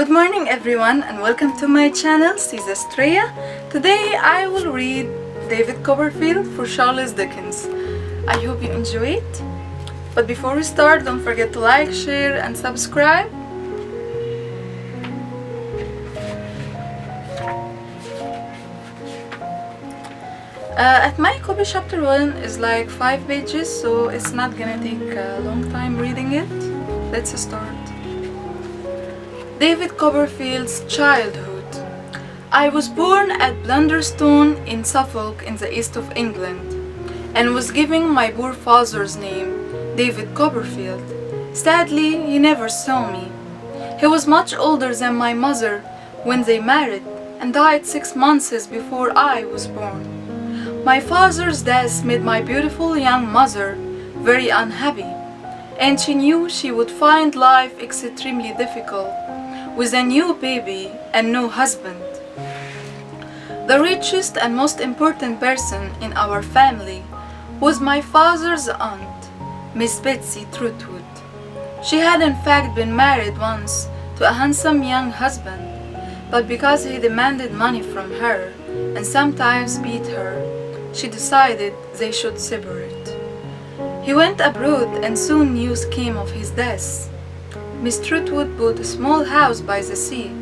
Good morning everyone and welcome to my channel Siza Estrella. Today I will read David Copperfield for Charles Dickens. I hope you enjoy it. But before we start, don't forget to like, share and subscribe. At my copy chapter 1 is like 5 pages, so it's not gonna take a long time reading it. Let's start. David Copperfield's childhood. I was born at Blunderstone in Suffolk in the east of England, and was given my poor father's name, David Copperfield. Sadly, he never saw me. He was much older than my mother when they married, and died 6 months before I was born. My father's death made my beautiful young mother very unhappy, and she knew she would find life extremely difficult with a new baby and no husband. The richest and most important person in our family was my father's aunt, Miss Betsy Trotwood. She had in fact been married once to a handsome young husband, but because he demanded money from her and sometimes beat her, she decided they should separate. He went abroad and soon news came of his death. Miss Trotwood bought a small house by the sea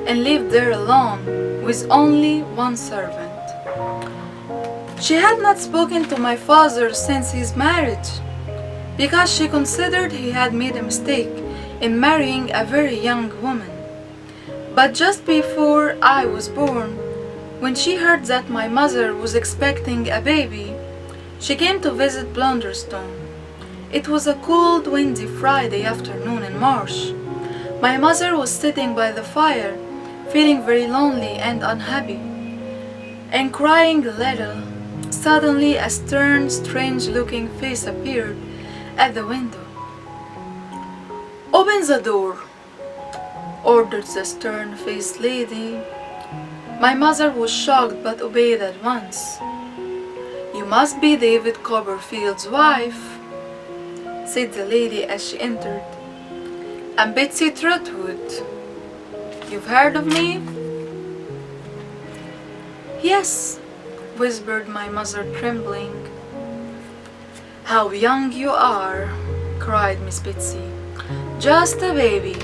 and lived there alone with only one servant. She had not spoken to my father since his marriage because she considered he had made a mistake in marrying a very young woman. But just before I was born, when she heard that my mother was expecting a baby, she came to visit Blunderstone. It was a cold, windy Friday afternoon in March. My mother was sitting by the fire, feeling very lonely and unhappy, and crying a little. Suddenly a stern, strange-looking face appeared at the window. "Open the door," ordered the stern-faced lady. My mother was shocked but obeyed at once. "You must be David Copperfield's wife," said the lady as she entered. "I'm Betsy Trotwood. You've heard of me?" "Yes," whispered my mother, trembling. "How young you are," cried Miss Betsy. "Just a baby."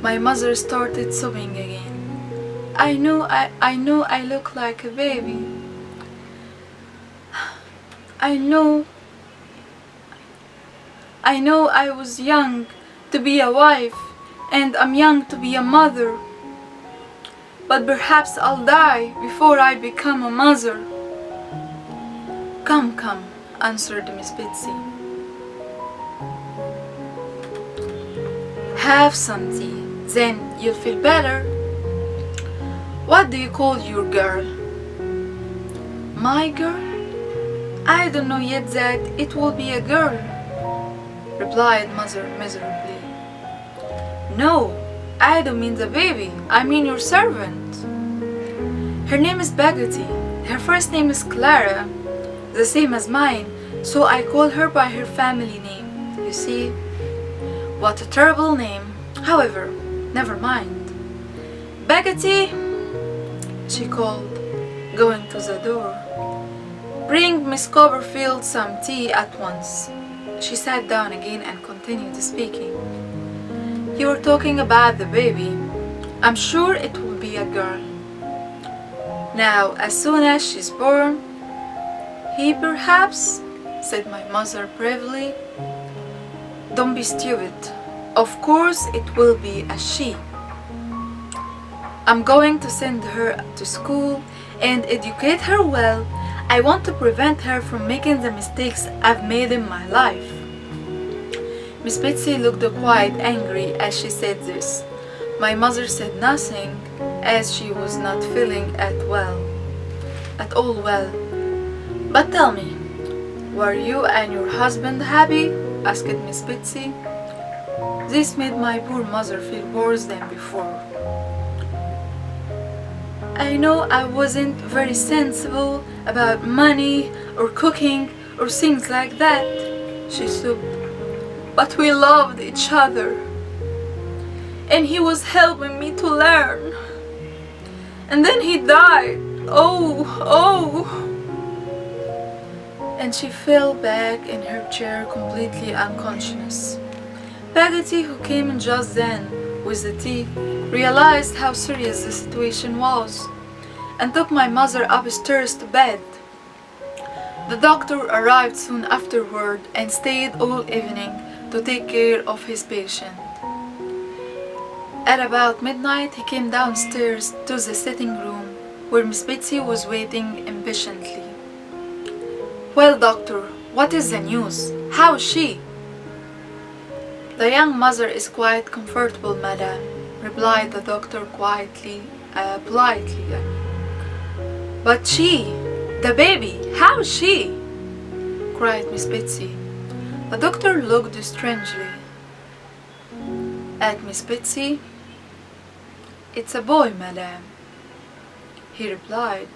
My mother started sobbing again. I know I look like a baby. I know I was young to be a wife, and I'm young to be a mother. But perhaps I'll die before I become a mother." Come, answered Miss Betsy. "Have some tea, then you'll feel better. What do you call your girl?" "My girl? I don't know yet that it will be a girl," replied mother miserably. "No, I don't mean the baby, I mean your servant. Her name is Peggotty. Her first name is Clara, the same as mine, so I call her by her family name. You see? What a terrible name. However, never mind. Peggotty," she called, going to the door, "bring Miss Copperfield some tea at once." She sat down again and continued speaking. "You were talking about the baby. I'm sure it will be a girl. Now, as soon as she's born..." "He perhaps," said my mother bravely. "Don't be stupid. Of course it will be a she. I'm going to send her to school and educate her well. I want to prevent her from making the mistakes I've made in my life." Miss Betsy looked quite angry as she said this. My mother said nothing, as she was not feeling at all well. "But tell me, were you and your husband happy?" asked Miss Betsy. This made my poor mother feel worse than before. "I know I wasn't very sensible about money or cooking or things like that," she sobbed, "but we loved each other. and he was helping me to learn. And then he died. Oh, oh. And she fell back in her chair completely unconscious. Peggotty, who came in just then with the tea, realized how serious the situation was and took my mother upstairs to bed. The doctor arrived soon afterward and stayed all evening to take care of his patient. At about midnight, he came downstairs to the sitting room where Miss Betsy was waiting impatiently. "Well, doctor, what is the news? How is she?" "The young mother is quite comfortable, madam," replied the doctor politely. "But she, the baby, how is she?" cried Miss Betsy. The doctor looked strangely at Miss Betsy. "It's a boy, madam," he replied.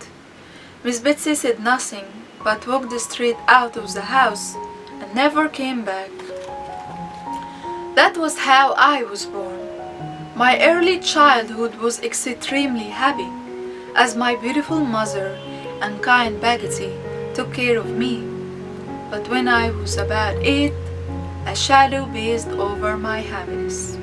Miss Betsy said nothing, but walked straight out of the house and never came back. That was how I was born. My early childhood was extremely happy, as my beautiful mother and kind Peggotty took care of me. But when I was about 8, a shadow passed over my happiness.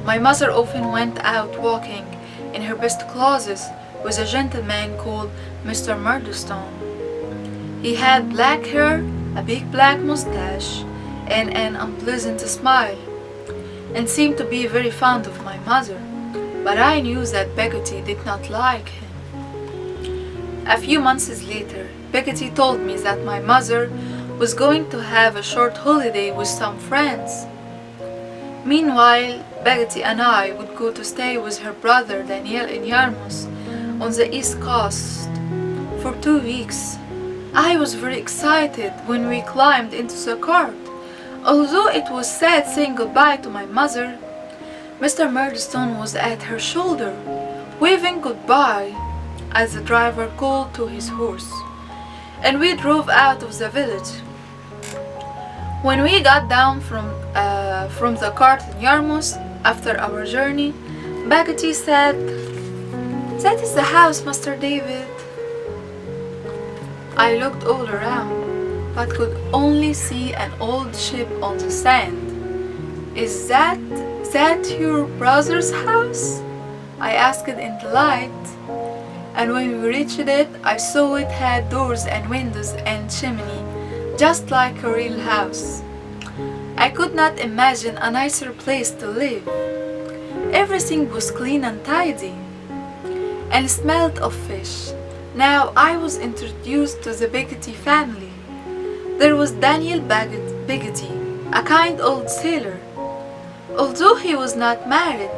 My mother often went out walking in her best clothes with a gentleman called Mr. Murdstone. He had black hair, a big black mustache, and an unpleasant smile, and seemed to be very fond of my mother, but I knew that Peggotty did not like him. A few months later, Peggotty told me that my mother was going to have a short holiday with some friends. Meanwhile, Peggotty and I would go to stay with her brother Daniel in Yarmouth on the East Coast for 2 weeks. I was very excited when we climbed into the cart. Although it was sad saying goodbye to my mother, Mr. Murdstone was at her shoulder, waving goodbye as the driver called to his horse, and we drove out of the village. When we got down from the cart in Yarmouth after our journey, Peggotty said, "That is the house, Master David." I looked all around, but could only see an old ship on the sand. "Is that your brother's house?" I asked in delight, and when we reached it, I saw it had doors and windows and chimney, just like a real house. I could not imagine a nicer place to live. Everything was clean and tidy, and smelled of fish. Now I was introduced to the Peggotty family. There was Daniel Peggotty, a kind old sailor. Although he was not married,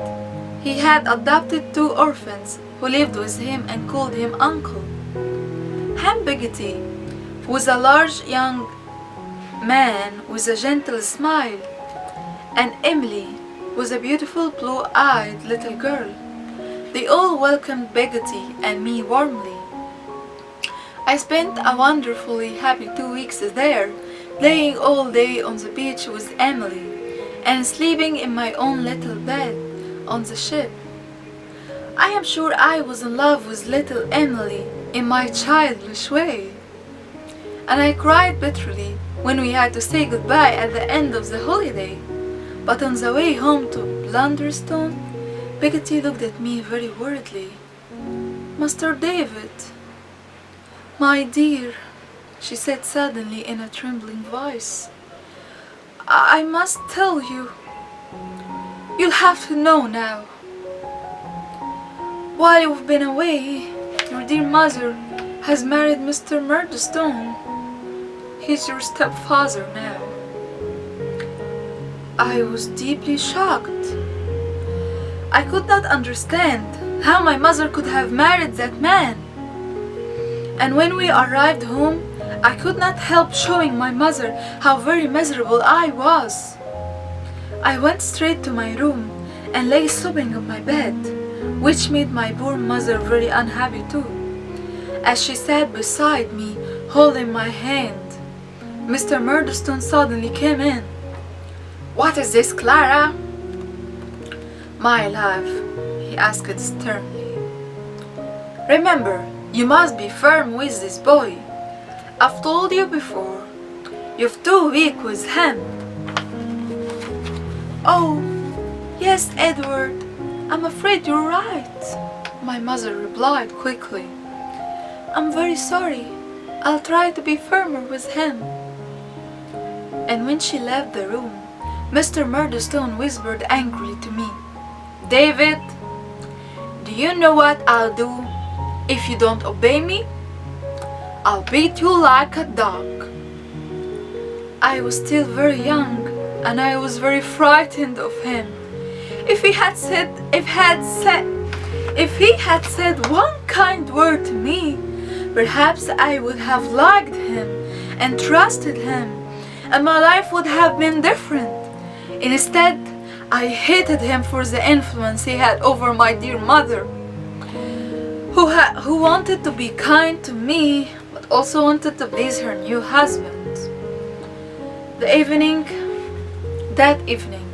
he had adopted 2 orphans who lived with him and called him uncle. Ham Peggotty was a large young man with a gentle smile, and Emily was a beautiful blue-eyed little girl. They all welcomed Peggotty and me warmly. I spent a wonderfully happy 2 weeks there, playing all day on the beach with Emily, and sleeping in my own little bed on the ship. I am sure I was in love with little Emily in my childish way, and I cried bitterly when we had to say goodbye at the end of the holiday. But on the way home to Blunderstone, Peggotty looked at me very worriedly. "Master David, my dear," she said suddenly in a trembling voice, I must tell you. You'll have to know now. While you've been away, your dear mother has married Mr. Murdstone. He's your stepfather now." I was deeply shocked. I could not understand how my mother could have married that man. And when we arrived home, I could not help showing my mother how very miserable I was. I went straight to my room and lay sobbing on my bed, which made my poor mother very unhappy too. As she sat beside me, holding my hand, Mr. Murdstone suddenly came in. What is this, Clara? My love, he asked sternly. Remember, you must be firm with this boy. I've told you before. You're too weak with him. Oh, yes, Edward. I'm afraid you're right, my mother replied quickly. I'm very sorry. I'll try to be firmer with him. And when she left the room, Mr. Murdstone whispered angrily to me, David, do you know what I'll do if you don't obey me? I'll beat you like a dog. I was still very young, and I was very frightened of him. If he had said one kind word to me, perhaps I would have liked him and trusted him, and my life would have been different. Instead, I hated him for the influence he had over my dear mother, who wanted to be kind to me, but also wanted to please her new husband. That evening,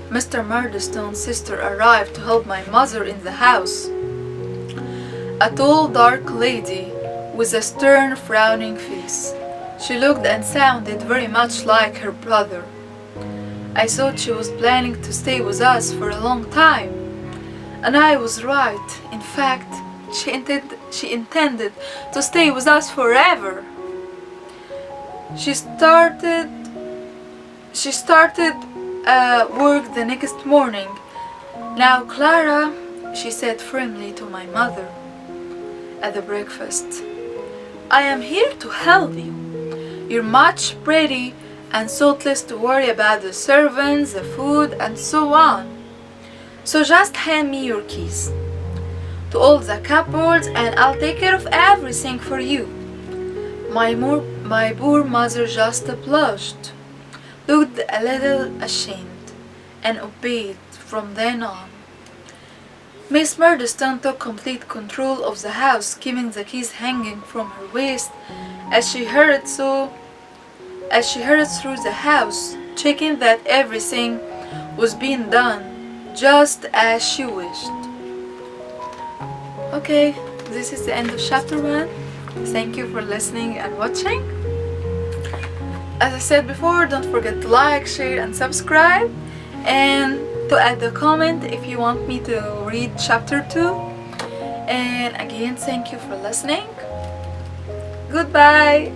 Mr. Murdstone's sister arrived to help my mother in the house. A tall, dark lady with a stern, frowning face. She looked and sounded very much like her brother. I thought she was planning to stay with us for a long time, and I was right. In fact, she intended to stay with us forever. She started work the next morning. Now, Clara, she said firmly to my mother at the breakfast, I am here to help you. You're much pretty and thoughtless to worry about the servants, the food, and so on. So just hand me your keys to all the cupboards and I'll take care of everything for you. My poor mother just blushed, looked a little ashamed, and obeyed from then on. Miss Murdstone took complete control of the house, keeping the keys hanging from her waist as she hurried through the house, checking that everything was being done just as she wished. Okay, this is the end of chapter 1. Thank you for listening and watching. As I said before, don't forget to like, share, and subscribe, and to add a comment if you want me to read chapter 2. And again, thank you for listening. Goodbye.